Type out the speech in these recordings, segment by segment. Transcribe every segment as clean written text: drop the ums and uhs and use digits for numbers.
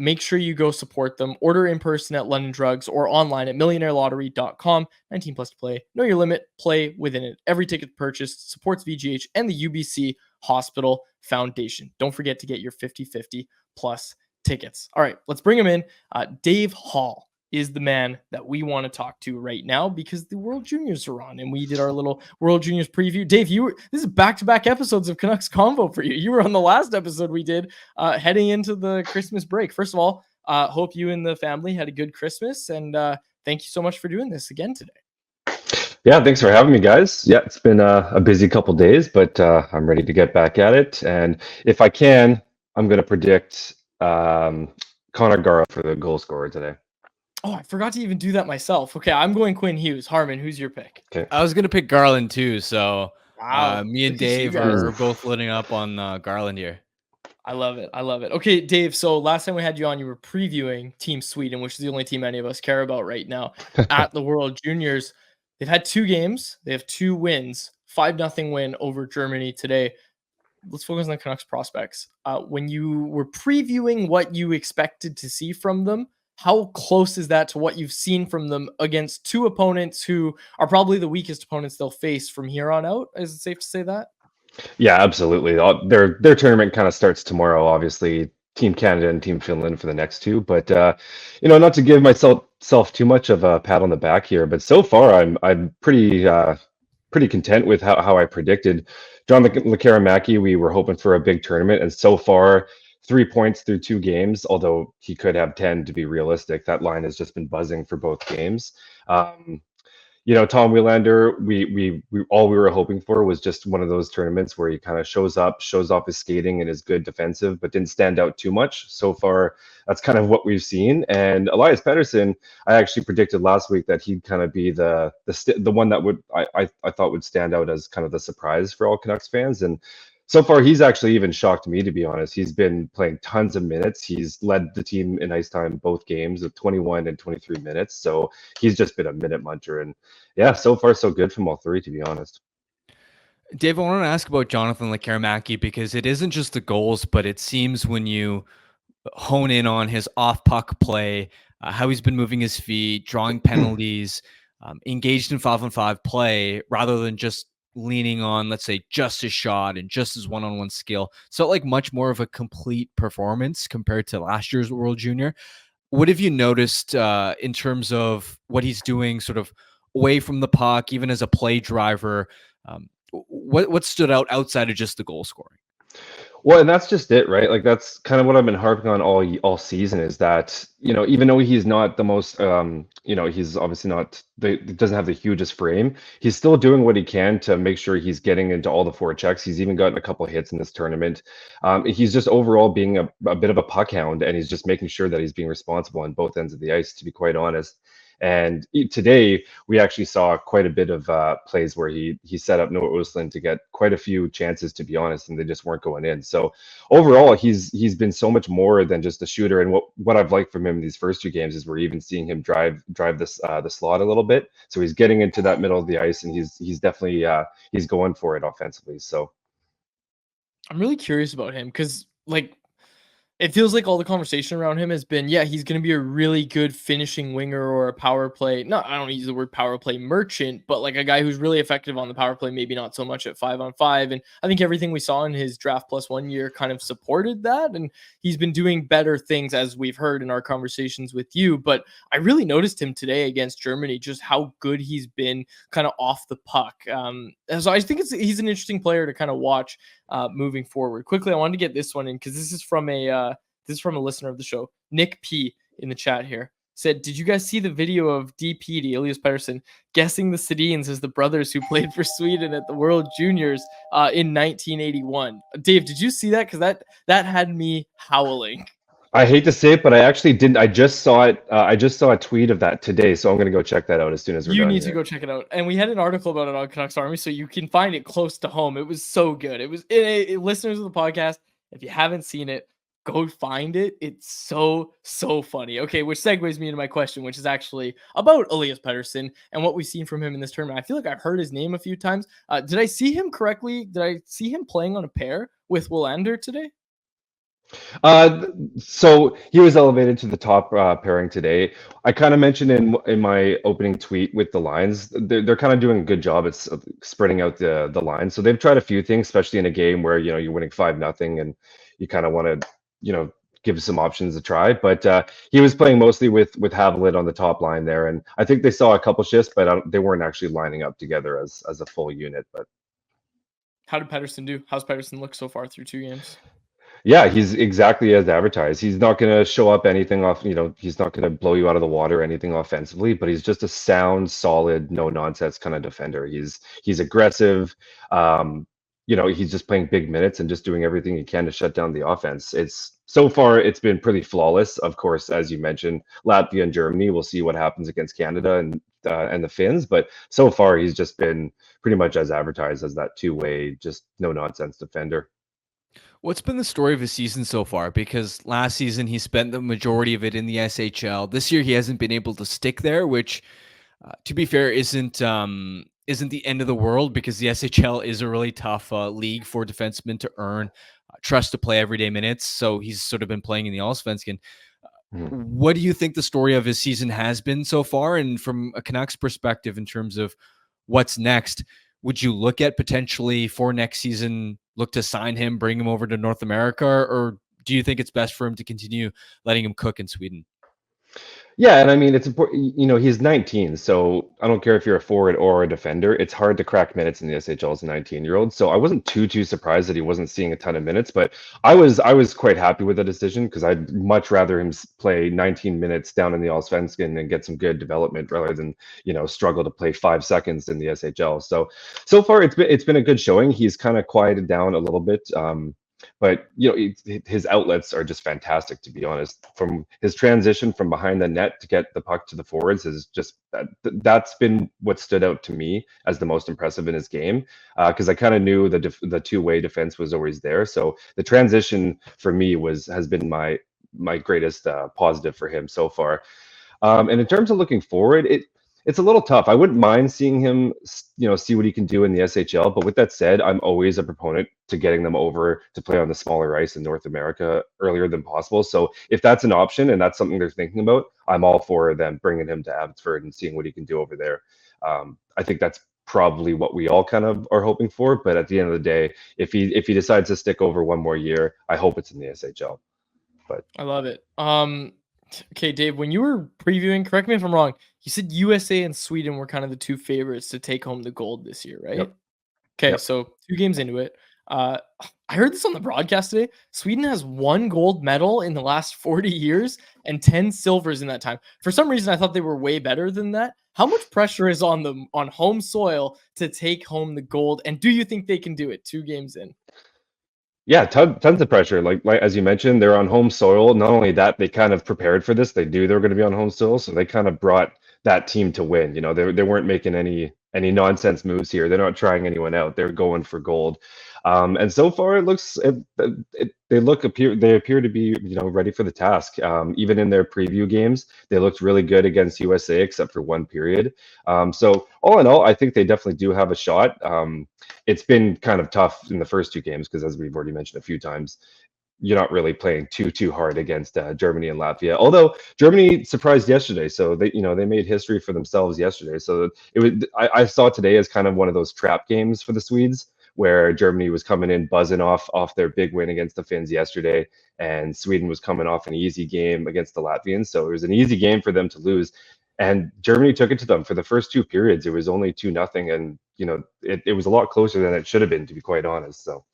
Make sure you go support them. Order in person at London Drugs or online at millionairelottery.com. 19 plus to play. Know your limit. Play within it. Every ticket purchased supports VGH and the UBC Hospital Foundation. Don't forget to get your 50/50 plus tickets. All right, let's bring him in. Dave Hall is the man that we want to talk to right now because the World Juniors are on and we did our little World Juniors preview. Dave, this is back-to-back episodes of Canucks Convo for you. You were on the last episode we did heading into the Christmas break. First of all, hope you and the family had a good Christmas, and thank you so much for doing this again today. Yeah, thanks for having me, guys. Yeah, it's been a busy couple days, but I'm ready to get back at it. And if I can, I'm going to predict Connor Garra for the goal scorer today. Oh, I forgot to even do that myself. Okay, I'm going Quinn Hughes. Harmon, who's your pick? Okay. I was going to pick Garland too, so wow. Me and Dave are both loading up on Garland here. I love it. Okay, Dave, so last time we had you on, you were previewing Team Sweden, which is the only team any of us care about right now, at the World Juniors. They've had 2 games. They have 2 wins, 5-0 win over Germany today. Let's focus on the Canucks prospects. When you were previewing what you expected to see from them, how close is that to what you've seen from them against 2 opponents who are probably the weakest opponents they'll face from here on out? Is it safe to say that? Yeah, absolutely. Their tournament kind of starts tomorrow, obviously. Team Canada and Team Finland for the next 2. But not to give myself too much of a pat on the back here, but so far I'm pretty content with how I predicted. Jonathan Lekkerimäki, we were hoping for a big tournament, and so far 3 points through 2 games, although he could have 10 to be realistic. That line has just been buzzing for both games. Tom Willander, we all we were hoping for was just one of those tournaments where he kind of shows off his skating and is good defensive, but didn't stand out too much. So far, that's kind of what we've seen. And Elias Pettersson, I actually predicted last week that he'd kind of be the one that would I thought would stand out as kind of the surprise for all Canucks fans. And so far, he's actually even shocked me, to be honest. He's been playing tons of minutes. He's led the team in ice time both games of 21 and 23 minutes. So he's just been a minute muncher. And yeah, so far so good from all 3, to be honest. Dave, I want to ask about Jonathan Lekkerimäki because it isn't just the goals, but it seems when you hone in on his off-puck play, how he's been moving his feet, drawing penalties, engaged in 5-on-5 play, rather than just leaning on, let's say, just his shot and just his one-on-one skill. So like much more of a complete performance compared to last year's World Junior. What have you noticed in terms of what he's doing sort of away from the puck, even as a play driver? What stood out outside of just the goal scoring? Well, and that's just it, right? Like that's kind of what I've been harping on all season is that, even though he's not the most, he's obviously not, doesn't have the hugest frame, he's still doing what he can to make sure he's getting into all the forechecks. He's even gotten a couple of hits in this tournament. He's just overall being a bit of a puck hound, and he's just making sure that he's being responsible on both ends of the ice, to be quite honest. And today we actually saw quite a bit of plays where he set up Noah Östlund to get quite a few chances, to be honest, and they just weren't going in. So overall, he's been so much more than just a shooter. And what I've liked from him in these first 2 games is we're even seeing him drive this the slot a little bit. So he's getting into that middle of the ice, and he's definitely he's going for it offensively. So I'm really curious about him because it feels like all the conversation around him has been, he's going to be a really good finishing winger or a power play. No, I don't use the word power play merchant, but like a guy who's really effective on the power play, maybe not so much at 5-on-5. And I think everything we saw in his draft plus 1 year kind of supported that. And he's been doing better things, as we've heard in our conversations with you. But I really noticed him today against Germany, just how good he's been kind of off the puck. So I think he's an interesting player to kind of watch moving forward. Quickly, I wanted to get this one in because this is from a listener of the show. Nick P in the chat here said, did you guys see the video of DP to Elias Pettersson guessing the Sedins as the brothers who played for Sweden at the World Juniors in 1981? Dave, did you see that? Because that had me howling. I hate to say it, but I actually didn't. I just saw it. I just saw a tweet of that today, so I'm going to go check that out as soon as we're done. You need to go check it out. And we had an article about it on Canucks Army, so you can find it close to home. It was so good. It was listeners of the podcast, if you haven't seen it, go find it. It's so funny. Okay, which segues me into my question, which is actually about Elias Pettersson and what we've seen from him in this tournament. I feel like I've heard his name a few times. Did I see him correctly? Did I see him playing on a pair with Willander today? So he was elevated to the top pairing today. I kind of mentioned in my opening tweet with the lines, they're kind of doing a good job at spreading out the lines. So they've tried a few things, especially in a game where you're winning 5-0 and you kind of want to give some options a try. But he was playing mostly with Havlet on the top line there, and I think they saw a couple shifts, but they weren't actually lining up together as a full unit. But How did Pettersson do? How's Pettersson look so far through 2 games? yeah, he's exactly as advertised. He's not going to show up anything off, he's not going to blow you out of the water or anything offensively, but he's just a sound, solid, no nonsense kind of defender. He's aggressive. He's just playing big minutes and just doing everything he can to shut down the offense. It's been pretty flawless. Of course, as you mentioned, Latvia and Germany, we'll see what happens against Canada and the Finns, but so far he's just been pretty much as advertised as that two-way, just no nonsense defender. What's been the story of his season so far? Because last season he spent the majority of it in the SHL. This year he hasn't been able to stick there, which, to be fair, isn't the end of the world, because the SHL is a really tough league for defensemen to earn trust to play everyday minutes. So he's sort of been playing in the Allsvenskan. What do you think the story of his season has been so far? And from a Canucks perspective, in terms of what's next, would you look at potentially for next season, look to sign him, bring him over to North America, or do you think it's best for him to continue letting him cook in Sweden? Yeah, and I mean it's important. He's 19, so I don't care if you're a forward or a defender. It's hard to crack minutes in the SHL as a 19-year-old. So I wasn't too surprised that he wasn't seeing a ton of minutes, but I was quite happy with the decision because I'd much rather him play 19 minutes down in the Allsvenskan and get some good development rather than struggle to play 5 seconds in the SHL. So far it's been a good showing. He's kind of quieted down a little bit. But his outlets are just fantastic, to be honest. From his transition from behind the net to get the puck to the forwards is just that's been what stood out to me as the most impressive in his game, because I kind of knew the two-way defense was always there. So the transition for me has been my greatest positive for him so far. And in terms of looking forward, it's a little tough. I wouldn't mind seeing him, see what he can do in the SHL. But with that said, I'm always a proponent to getting them over to play on the smaller ice in North America earlier than possible. So if that's an option and that's something they're thinking about, I'm all for them bringing him to Abbotsford and seeing what he can do over there. I think that's probably what we all kind of are hoping for. But at the end of the day, if he decides to stick over one more year, I hope it's in the SHL. But I love it. Okay, Dave, when you were previewing, correct me if I'm wrong, you said USA and Sweden were kind of the two favorites to take home the gold this year, right? yep, Okay, yep. so 2 games into it. Uh, I heard this on the broadcast today. Sweden has 1 gold medal in the last 40 years and 10 silvers in that time. For some reason, I thought they were way better than that. How much pressure is on them on home soil to take home the gold? And do you think they can do it 2 games in? Yeah, tons of pressure. Like as you mentioned, they're on home soil. Not only that, they kind of prepared for this. They knew they were going to be on home soil, so they kind of brought that team to win. They weren't making any nonsense moves here. They're not trying anyone out. They're going for gold. And so far, they appear to be ready for the task. Even in their preview games, they looked really good against USA, except for one period. So all in all, I think they definitely do have a shot. It's been kind of tough in the first 2 games because, as we've already mentioned a few times, you're not really playing too hard against Germany and Latvia. Although Germany surprised yesterday, so they made history for themselves yesterday. So I saw today as kind of one of those trap games for the Swedes, where Germany was coming in buzzing off their big win against the Finns yesterday, and Sweden was coming off an easy game against the Latvians. So it was an easy game for them to lose. And Germany took it to them for the first 2 periods. It was only 2-0, and it was a lot closer than it should have been, to be quite honest. So,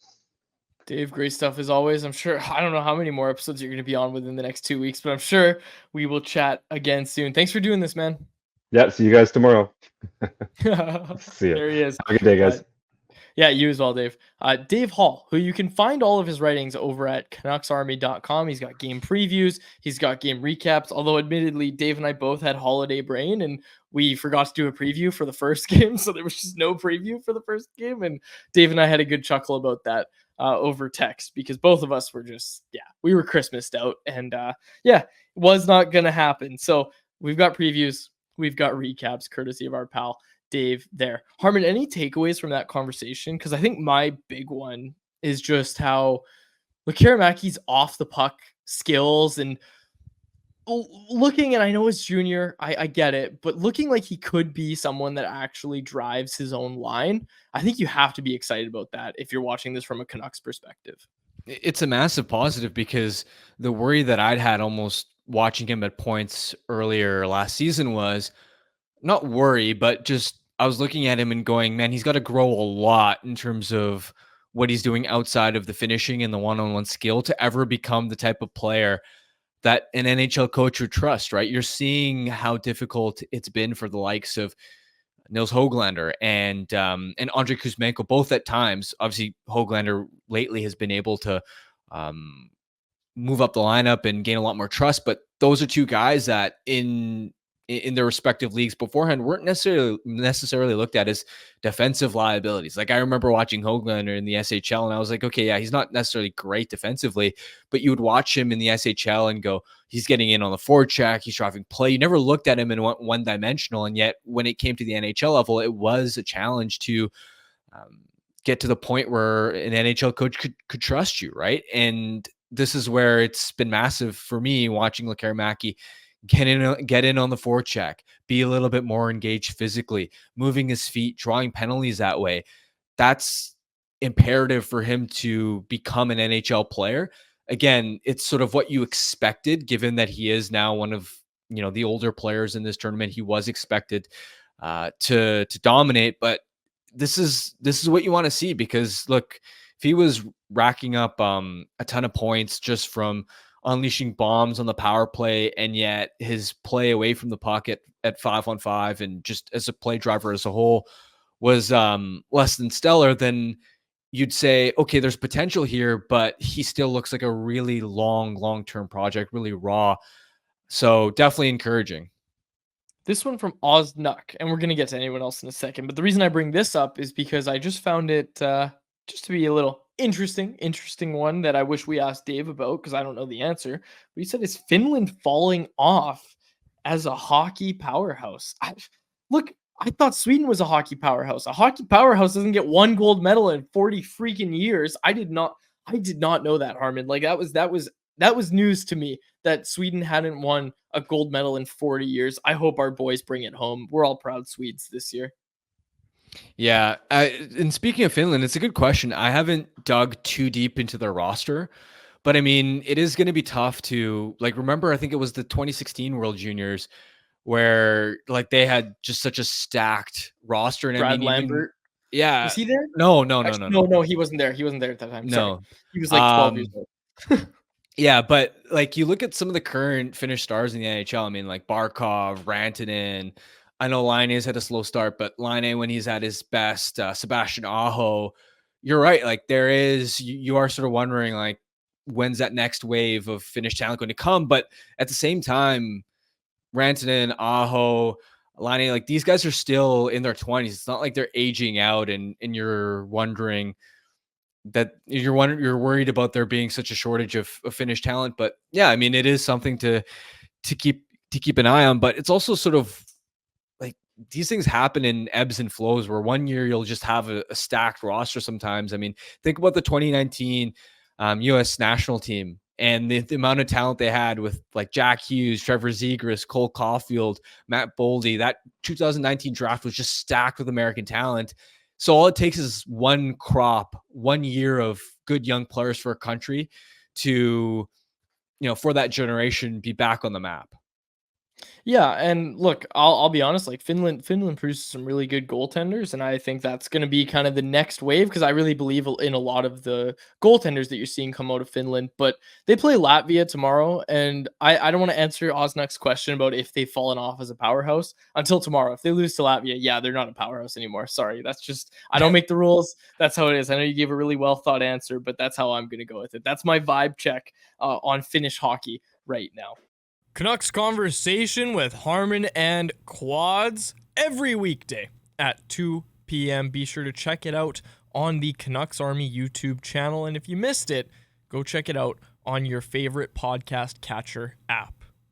Dave, great stuff as always. I'm sure I don't know how many more episodes you're going to be on within the next 2 weeks, but I'm sure we will chat again soon. Thanks for doing this, man. yeah, see you guys tomorrow. See ya. There he is. Have a good day, guys. Yeah, you as well, Dave. Dave Hall, who you can find all of his writings over at CanucksArmy.com. He's got game previews. He's got game recaps. Although, admittedly, Dave and I both had holiday brain, and we forgot to do a preview for the first game, so there was just no preview for the first game. And Dave and I had a good chuckle about that over text because both of us were we were Christmased out, and it was not going to happen. So we've got previews. We've got recaps courtesy of our pal Dave there. Harmon, any takeaways from that conversation? Because I think my big one is just how Lekkerimäki's off the puck skills and looking, and I know it's junior, I get it, but looking like he could be someone that actually drives his own line, I think you have to be excited about that if you're watching this from a Canucks perspective. It's a massive positive because the worry that I'd had almost watching him at points earlier last season was not worry, but just I was looking at him and going, man, he's got to grow a lot in terms of what he's doing outside of the finishing and the one-on-one skill to ever become the type of player that an NHL coach would trust, right? You're seeing how difficult it's been for the likes of Nils Höglander and Andrei Kuzmenko, both at times. Obviously, Höglander lately has been able to um, move up the lineup and gain a lot more trust. But those are two guys that in their respective leagues beforehand weren't necessarily looked at as defensive liabilities. Like I remember watching Höglander in the SHL and I was like, okay, yeah, he's not necessarily great defensively, but you would watch him in the SHL and go, he's getting in on the forecheck, he's driving play. You never looked at him in one dimensional. And yet when it came to the NHL level, it was a challenge to get to the point where an NHL coach could trust you, right? And this is where it's been massive for me watching Lekkerimäki get in on the forecheck, be a little bit more engaged physically, moving his feet, drawing penalties that way. That's imperative for him to become an NHL player. Again, it's sort of what you expected, given that he is now one of the older players in this tournament. He was expected to dominate, but this is what you want to see because look, if he was racking up a ton of points just from unleashing bombs on the power play, and yet his play away from the pocket at 5-on-5 and just as a play driver as a whole was less than stellar, then you'd say, okay, there's potential here, but he still looks like a really long-term project, really raw. So definitely encouraging. This one from Oznuck, and we're going to get to anyone else in a second, but the reason I bring this up is because I just found it just to be a little interesting one that I wish we asked Dave about because I don't know the answer. But he said, is Finland falling off as a hockey powerhouse? Look, I thought Sweden was a hockey powerhouse. A hockey powerhouse doesn't get one gold medal in 40 freaking years. I did not know that, Harmon. Like that was news to me that Sweden hadn't won a gold medal in 40 years. I hope our boys bring it home. We're all proud Swedes this year. Yeah. And speaking of Finland, it's a good question. I haven't dug too deep into their roster, but I mean, it is going to be tough to remember, I think it was the 2016 World Juniors where they had just such a stacked roster. And Brad Lambert. Yeah. Was he there? No, he wasn't there. He wasn't there at that time. No. Sorry. He was 12 years old. Yeah, but you look at some of the current Finnish stars in the NHL. I mean, Barkov, Rantanen. I know Laine's had a slow start, but Laine, when he's at his best, Sebastian Aho, you're right. There is, you are sort of wondering, when's that next wave of Finnish talent going to come? But at the same time, Rantanen, Aho, Laine, these guys are still in their 20s. It's not like they're aging out and you're wondering that you're worried about there being such a shortage of Finnish talent. But yeah, I mean, it is something to keep an eye on, but it's also sort of these things happen in ebbs and flows where one year you'll just have a stacked roster sometimes. I mean, think about the 2019 US national team and the amount of talent they had with Jack Hughes, Trevor Zegras, Cole Caulfield, Matt Boldy. That 2019 draft was just stacked with American talent. So all it takes is one crop, 1 year of good young players for a country to, for that generation be back on the map. Yeah, and look, I'll be honest, Finland produces some really good goaltenders, and I think that's going to be kind of the next wave because I really believe in a lot of the goaltenders that you're seeing come out of Finland. But they play Latvia tomorrow, and I don't want to answer Oznuck's question about if they've fallen off as a powerhouse until tomorrow. If they lose to Latvia, yeah, they're not a powerhouse anymore. Sorry, that's just I don't make the rules. That's how it is. I know you gave a really well thought answer, but that's how I'm going to go with it. That's my vibe check on Finnish hockey right now. Canucks Conversation with Harmon and Quads every weekday at 2 p.m. Be sure to check it out on the Canucks Army YouTube channel. And if you missed it, go check it out on your favorite podcast catcher app.